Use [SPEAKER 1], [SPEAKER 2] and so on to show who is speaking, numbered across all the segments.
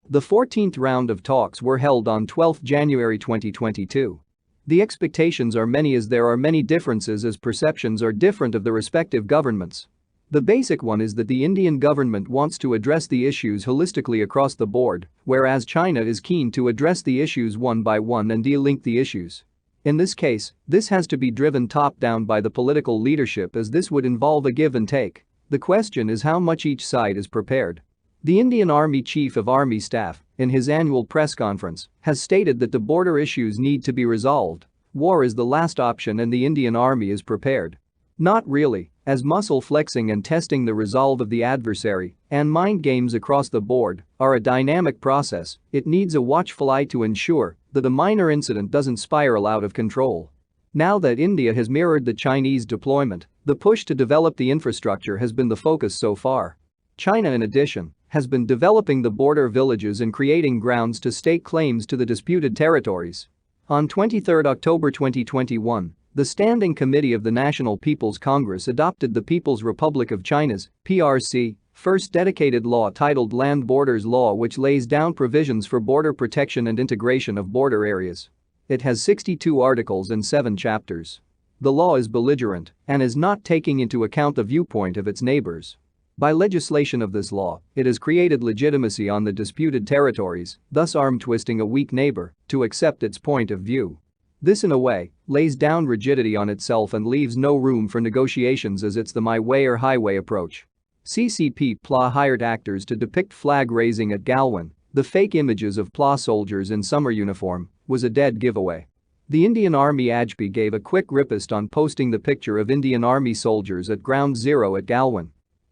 [SPEAKER 1] The 14th round of talks were held on 12 January 2022. The expectations are many as there are many differences as perceptions are different of the respective governments. The basic one is that the Indian government wants to address the issues holistically across the board, whereas China is keen to address the issues one by one and de-link the issues. In this case, this has to be driven top-down by the political leadership as this would involve a give and take. The question is how much each side is prepared. The Indian Army Chief of Army Staff, in his annual press conference, has stated that the border issues need to be resolved. War is the last option and the Indian Army is prepared. Not really, as muscle flexing and testing the resolve of the adversary and mind games across the board are a dynamic process. It needs a watchful eye to ensure that a minor incident doesn't spiral out of control. Now that India has mirrored the Chinese deployment, the push to develop the infrastructure has been the focus so far. China, in addition, has been developing the border villages and creating grounds to stake claims to the disputed territories. On 23 October 2021, the Standing Committee of the National People's Congress adopted the People's Republic of China's (PRC) first dedicated law titled Land Borders Law, which lays down provisions for border protection and integration of border areas. It has 62 articles and 7 chapters. The law is belligerent and is not taking into account the viewpoint of its neighbors. By legislation of this law, it has created legitimacy on the disputed territories, thus arm-twisting a weak neighbor to accept its point of view. This, in a way, lays down rigidity on itself and leaves no room for negotiations as it's the my way or highway approach. CCP PLA hired actors to depict flag raising at Galwan. The fake images of PLA soldiers in summer uniform was a dead giveaway. The Indian Army ITbp gave a quick riposte on posting the picture of Indian Army soldiers at Ground Zero at Galwan.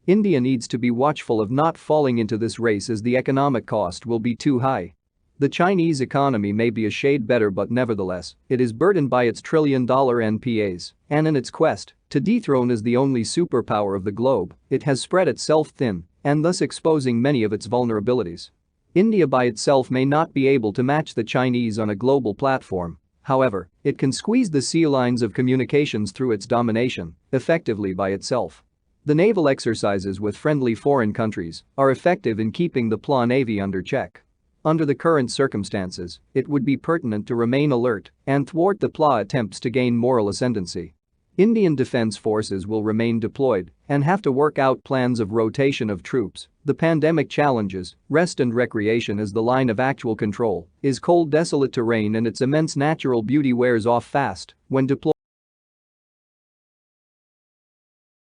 [SPEAKER 1] India needs to be watchful of not falling into this race as the economic cost will be too high. The Chinese economy may be a shade better, but nevertheless, it is burdened by its trillion-dollar NPAs, and in its quest to dethrone as the only superpower of the globe, it has spread itself thin and thus exposing many of its vulnerabilities. India by itself may not be able to match the Chinese on a global platform. However, it can squeeze the sea lines of communications through its domination effectively by itself. The naval exercises with friendly foreign countries are effective in keeping the PLA Navy under check. Under the current circumstances, it would be pertinent to remain alert and thwart the PLA attempts to gain moral ascendancy. Indian Defence Forces will remain deployed and have to work out plans of rotation of troops. The pandemic challenges, rest and recreation as the line of actual control is cold, desolate terrain, and its immense natural beauty wears off fast when deployed.